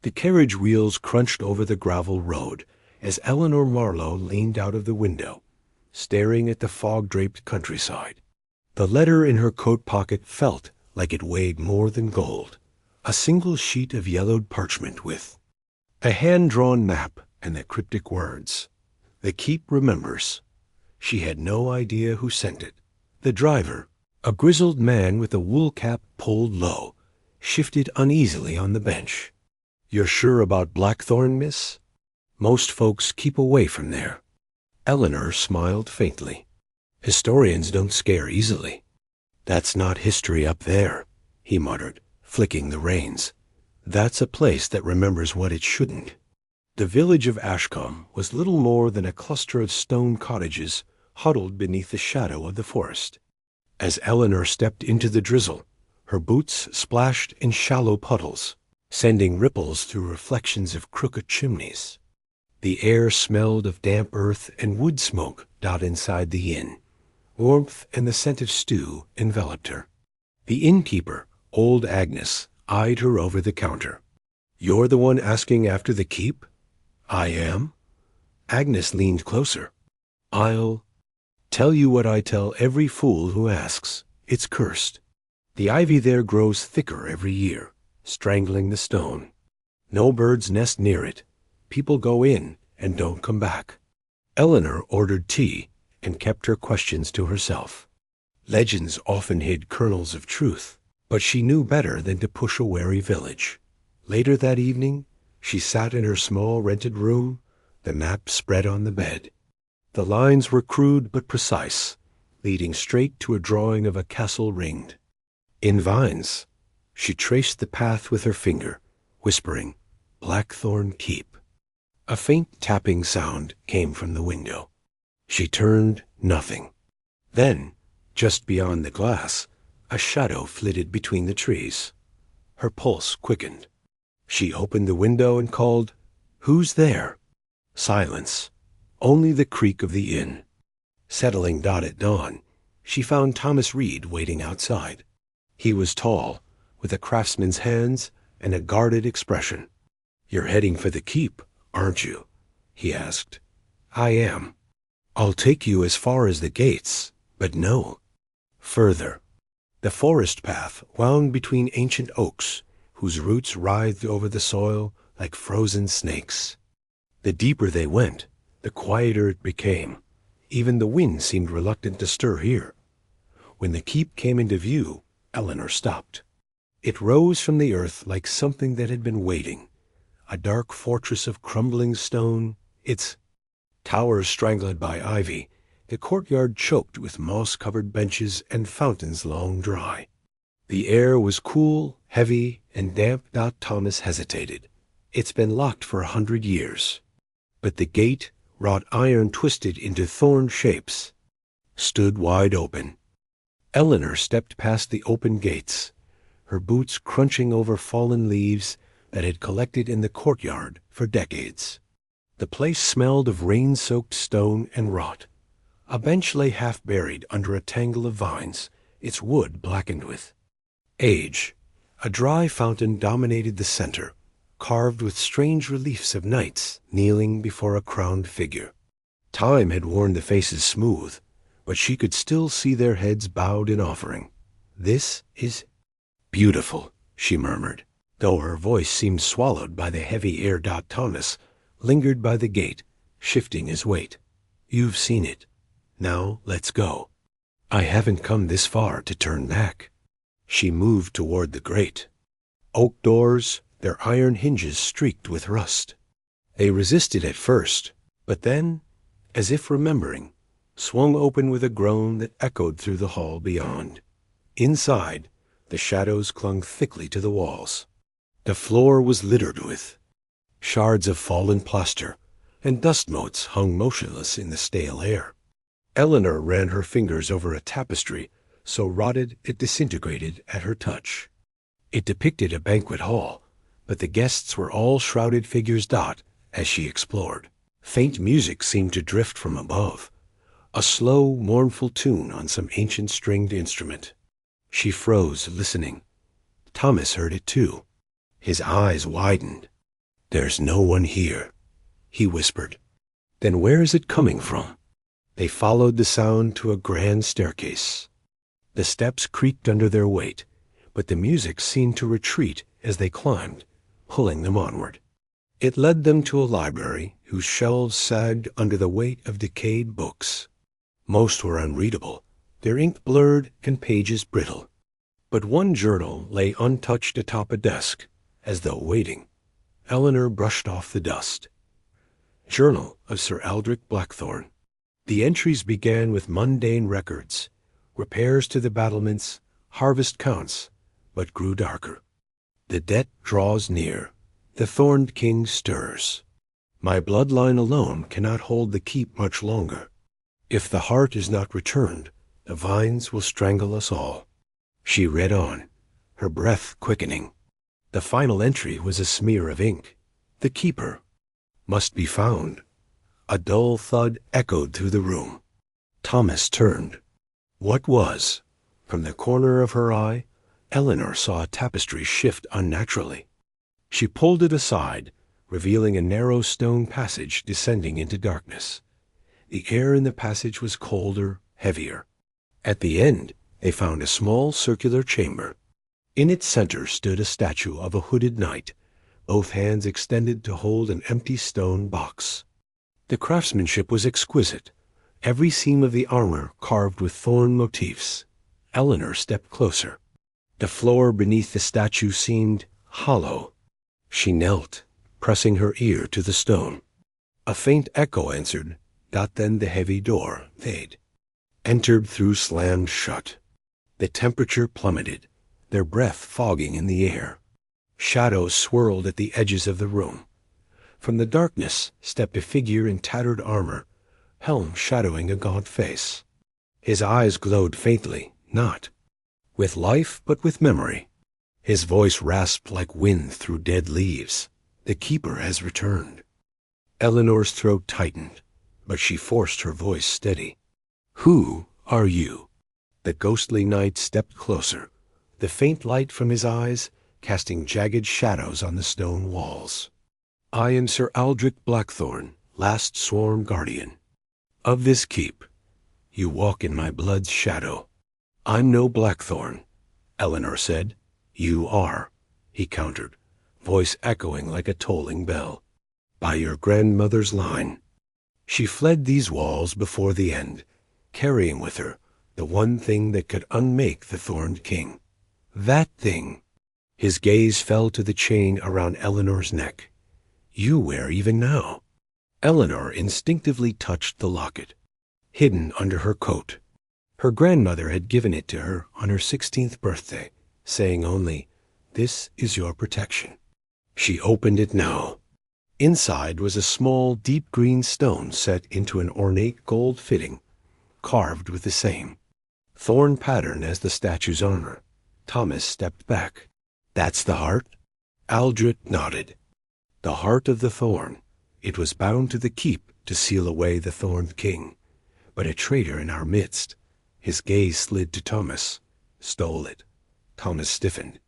The carriage wheels crunched over the gravel road as Eleanor Marlowe leaned out of the window, staring at the fog-draped countryside. The letter in her coat pocket felt like it weighed more than gold. A single sheet of yellowed parchment with a hand-drawn map and the cryptic words, "The Keep remembers." She had no idea who sent it. The driver, a grizzled man with a wool cap pulled low, shifted uneasily on the bench. "You're sure about Blackthorn, miss? Most folks keep away from there." Eleanor smiled faintly. "Historians don't scare easily." "That's not history up there," he muttered, flicking the reins. "That's a place that remembers what it shouldn't." The village of Ashcombe was little more than a cluster of stone cottages huddled beneath the shadow of the forest. As Eleanor stepped into the drizzle, her boots splashed in shallow puddles, sending ripples through reflections of crooked chimneys. The air smelled of damp earth and wood smoke inside the inn. Warmth and the scent of stew enveloped her. The innkeeper, old Agnes, eyed her over the counter. "You're the one asking after the keep?" "I am." Agnes leaned closer. "I'll tell you what I tell every fool who asks. It's cursed. The ivy there grows thicker every year, strangling the stone. No birds nest near it. People go in and don't come back." Eleanor ordered tea and kept her questions to herself. Legends often hid kernels of truth, but she knew better than to push a wary village. Later that evening, she sat in her small rented room, the map spread on the bed. The lines were crude but precise, leading straight to a drawing of a castle ringed in vines. She traced the path with her finger, whispering, "Blackthorn Keep." A faint tapping sound came from the window. She turned, nothing. Then, just beyond the glass, a shadow flitted between the trees. Her pulse quickened. She opened the window and called, "Who's there?" Silence. Only the creak of the inn. Settling at dawn, she found Thomas Reed waiting outside. He was tall, with a craftsman's hands and a guarded expression. "You're heading for the keep, aren't you?" he asked. "I am. I'll take you as far as the gates, but no. Further." The forest path wound between ancient oaks, whose roots writhed over the soil like frozen snakes. The deeper they went, the quieter it became. Even the wind seemed reluctant to stir here. When the keep came into view, Eleanor stopped. It rose from the earth like something that had been waiting, a dark fortress of crumbling stone, its towers strangled by ivy, the courtyard choked with moss-covered benches and fountains long dry. The air was cool, heavy, and damp. Thomas hesitated. "It's been locked for 100 years." But the gate, wrought iron twisted into thorn shapes, stood wide open. Eleanor stepped past the open gates, her boots crunching over fallen leaves that had collected in the courtyard for decades. The place smelled of rain-soaked stone and rot. A bench lay half buried under a tangle of vines, its wood blackened with age. A dry fountain dominated the center, carved with strange reliefs of knights kneeling before a crowned figure. Time had worn the faces smooth, but she could still see their heads bowed in offering. "This is beautiful," she murmured, though her voice seemed swallowed by the heavy air. Thomas lingered by the gate, shifting his weight. "You've seen it. Now let's go. I haven't come this far to turn back." She moved toward the grate. Oak doors, their iron hinges streaked with rust. They resisted at first, but then, as if remembering, swung open with a groan that echoed through the hall beyond. Inside, the shadows clung thickly to the walls. The floor was littered with shards of fallen plaster, and dust motes hung motionless in the stale air. Eleanor ran her fingers over a tapestry so rotted it disintegrated at her touch. It depicted a banquet hall, but the guests were all shrouded figures. As she explored, faint music seemed to drift from above, a slow, mournful tune on some ancient stringed instrument. She froze, listening. Thomas heard it too. His eyes widened. "There's no one here," he whispered. "Then where is it coming from?" They followed the sound to a grand staircase. The steps creaked under their weight, but the music seemed to retreat as they climbed, pulling them onward. It led them to a library whose shelves sagged under the weight of decayed books. Most were unreadable, their ink blurred and pages brittle. But one journal lay untouched atop a desk, as though waiting. Eleanor brushed off the dust. Journal of Sir Aldrich Blackthorn. The entries began with mundane records, repairs to the battlements, harvest counts, but grew darker. The debt draws near. The Thorn King stirs. My bloodline alone cannot hold the keep much longer. If the heart is not returned, the vines will strangle us all. She read on, her breath quickening. The final entry was a smear of ink. The keeper must be found. A dull thud echoed through the room. Thomas turned. What was? From the corner of her eye, Eleanor saw a tapestry shift unnaturally. She pulled it aside, revealing a narrow stone passage descending into darkness. The air in the passage was colder, heavier. At the end, they found a small circular chamber. In its center stood a statue of a hooded knight, both hands extended to hold an empty stone box. The craftsmanship was exquisite, every seam of the armor carved with thorn motifs. Eleanor stepped closer. The floor beneath the statue seemed hollow. She knelt, pressing her ear to the stone. A faint echo answered, then the heavy door, they'd entered through slammed shut. The temperature plummeted, their breath fogging in the air. Shadows swirled at the edges of the room. From the darkness stepped a figure in tattered armor, helm shadowing a gaunt face. His eyes glowed faintly, not with life but with memory. His voice rasped like wind through dead leaves. The keeper has returned. Eleanor's throat tightened, but she forced her voice steady. Who are you? The ghostly knight stepped closer, the faint light from his eyes casting jagged shadows on the stone walls. I am Sir Aldrich Blackthorn, last sworn guardian of this keep. You walk in my blood's shadow. I'm no Blackthorn, Eleanor said. You are, he countered, voice echoing like a tolling bell. By your grandmother's line. She fled these walls before the end, carrying with her the one thing that could unmake the Thorn King. That thing. His gaze fell to the chain around Eleanor's neck. You wear even now. Eleanor instinctively touched the locket, hidden under her coat. Her grandmother had given it to her on her 16th birthday, saying only, "This is your protection." She opened it now. Inside was a small, deep green stone set into an ornate gold fitting, carved with the same thorn pattern as the statue's armor. Thomas stepped back. That's the heart? Aldrich nodded. The heart of the thorn. It was bound to the keep to seal away the Thorn King. But a traitor in our midst. His gaze slid to Thomas. Stole it. Thomas stiffened.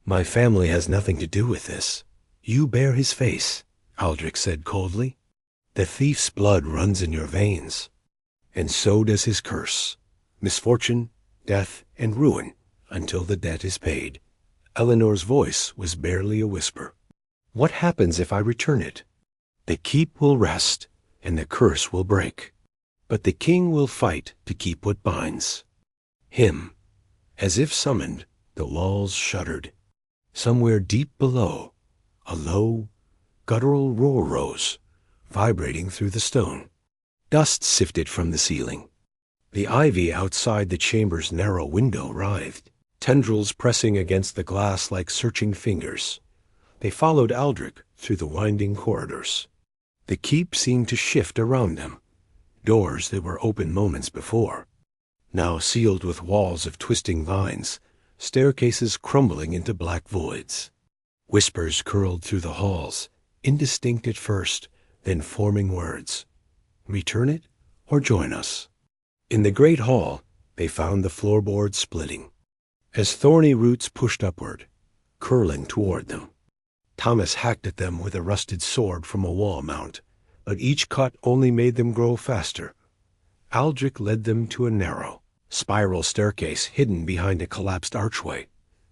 My family has nothing to do with this. You bear his face, Aldrich said coldly. The thief's blood runs in your veins. And so does his curse. Misfortune, death, and ruin until the debt is paid. Eleanor's voice was barely a whisper. What happens if I return it? The keep will rest, and the curse will break. But the king will fight to keep what binds him. As if summoned, the walls shuddered. Somewhere deep below, a low, guttural roar rose, vibrating through the stone. Dust sifted from the ceiling. The ivy outside the chamber's narrow window writhed, tendrils pressing against the glass like searching fingers. They followed Aldrich through the winding corridors. The keep seemed to shift around them. Doors that were open moments before, now sealed with walls of twisting vines, staircases crumbling into black voids. Whispers curled through the halls, indistinct at first, then forming words. Return it or join us. In the great hall, they found the floorboards splitting, as thorny roots pushed upward, curling toward them. Thomas hacked at them with a rusted sword from a wall mount, but each cut only made them grow faster. Aldrich led them to a narrow, spiral staircase hidden behind a collapsed archway.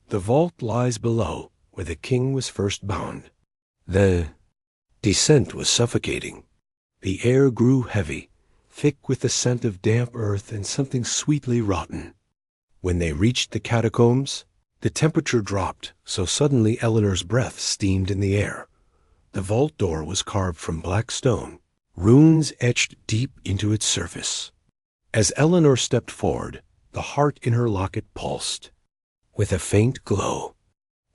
The vault lies below, where the king was first bound. The descent was suffocating. The air grew heavy, thick with the scent of damp earth and something sweetly rotten. When they reached the catacombs, the temperature dropped, so suddenly Eleanor's breath steamed in the air. The vault door was carved from black stone, runes etched deep into its surface. As Eleanor stepped forward, the heart in her locket pulsed. With a faint glow,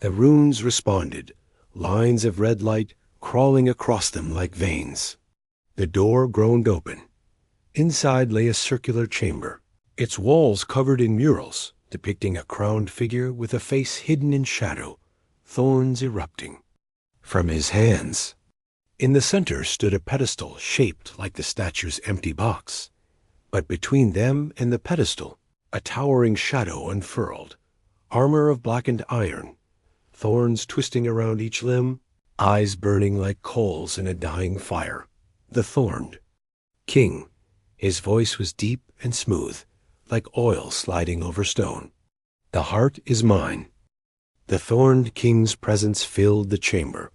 the runes responded, lines of red light crawling across them like veins. The door groaned open. Inside lay a circular chamber, its walls covered in murals depicting a crowned figure with a face hidden in shadow, thorns erupting from his hands. In the center stood a pedestal shaped like the statue's empty box, but between them and the pedestal, a towering shadow unfurled, armor of blackened iron, thorns twisting around each limb, eyes burning like coals in a dying fire. The Thorned King. His voice was deep and smooth, like oil sliding over stone. The heart is mine. The Thorned King's presence filled the chamber,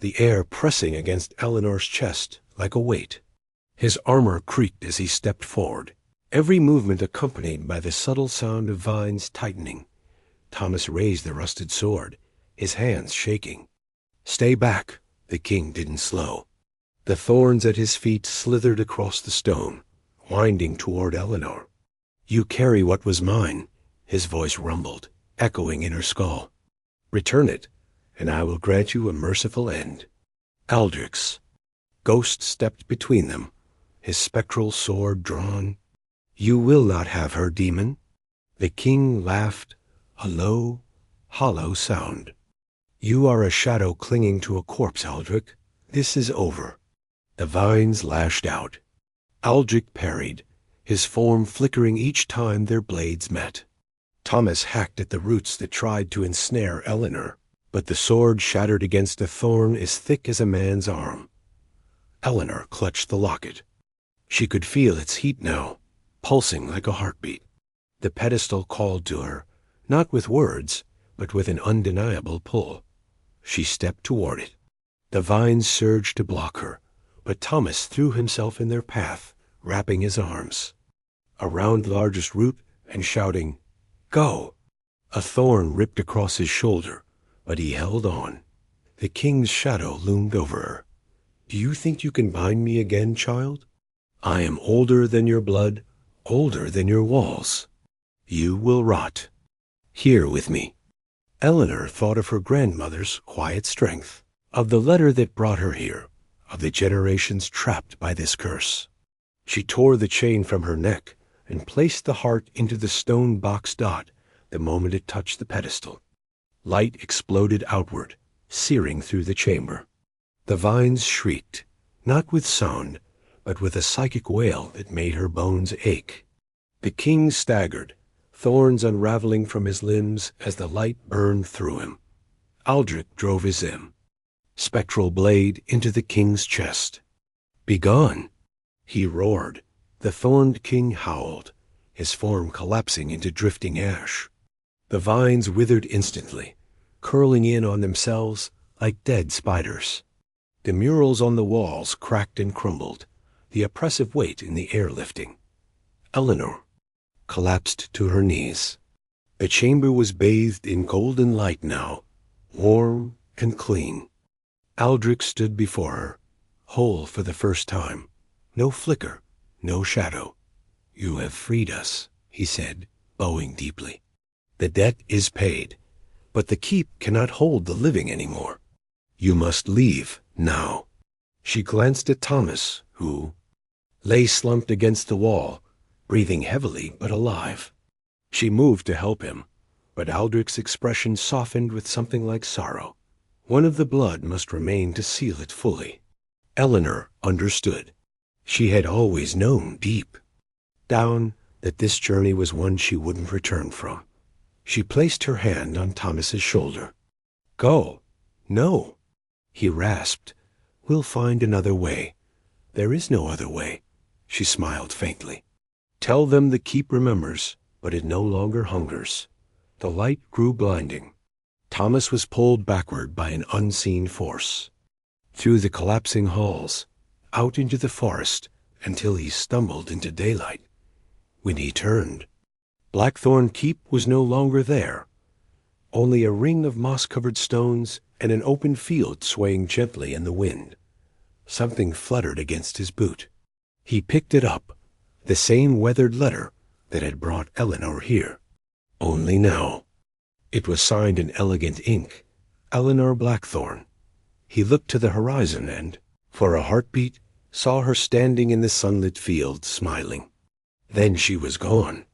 the air pressing against Eleanor's chest like a weight. His armor creaked as he stepped forward, every movement accompanied by the subtle sound of vines tightening. Thomas raised the rusted sword, his hands shaking. "Stay back," the king didn't slow. The thorns at his feet slithered across the stone, winding toward Eleanor. "You carry what was mine," his voice rumbled, echoing in her skull. "Return it, and I will grant you a merciful end." Aldrich's ghost stepped between them, his spectral sword drawn. "You will not have her, demon." The king laughed, a low, hollow sound. "You are a shadow clinging to a corpse, Aldrich. This is over." The vines lashed out. Aldrich parried, his form flickering each time their blades met. Thomas hacked at the roots that tried to ensnare Eleanor, but the sword shattered against a thorn as thick as a man's arm. Eleanor clutched the locket. She could feel its heat now, pulsing like a heartbeat. The pedestal called to her, not with words, but with an undeniable pull. She stepped toward it. The vines surged to block her, but Thomas threw himself in their path, wrapping his arms around the largest root and shouting, "Go!" A thorn ripped across his shoulder, but he held on. The king's shadow loomed over her. "Do you think you can bind me again, child? I am older than your blood, older than your walls. You will rot here with me." Eleanor thought of her grandmother's quiet strength, of the letter that brought her here, of the generations trapped by this curse. She tore the chain from her neck and placed the heart into the stone box dot the moment it touched the pedestal. Light exploded outward, searing through the chamber. The vines shrieked, not with sound, but with a psychic wail that made her bones ache. The king staggered, thorns unraveling from his limbs as the light burned through him. Aldrich drove his spectral blade into the king's chest. "Begone!" he roared. The Thorned King howled, his form collapsing into drifting ash. The vines withered instantly, curling in on themselves like dead spiders. The murals on the walls cracked and crumbled, the oppressive weight in the air lifting. Eleanor collapsed to her knees. The chamber was bathed in golden light now, warm and clean. Aldrich stood before her, whole for the first time. No flicker, no shadow. "You have freed us," he said, bowing deeply. "The debt is paid, but the keep cannot hold the living anymore. You must leave now." She glanced at Thomas, who lay slumped against the wall, breathing heavily but alive. She moved to help him, but Aldrich's expression softened with something like sorrow. One of the blood must remain to seal it fully. Eleanor understood. She had always known deep down that this journey was one she wouldn't return from. She placed her hand on Thomas's shoulder. "Go. No," He rasped, "We'll find another way." "There is no other way," she smiled faintly. "Tell them the keep remembers, but it no longer hungers." The light grew blinding. Thomas was pulled backward by an unseen force, through the collapsing halls, out into the forest, until he stumbled into daylight. When he turned, Blackthorn Keep was no longer there. Only a ring of moss-covered stones and an open field swaying gently in the wind. Something fluttered against his boot. He picked it up, the same weathered letter that had brought Eleanor here. Only now, it was signed in elegant ink, Eleanor Blackthorn. He looked to the horizon and, for a heartbeat, saw her standing in the sunlit field, smiling. Then she was gone.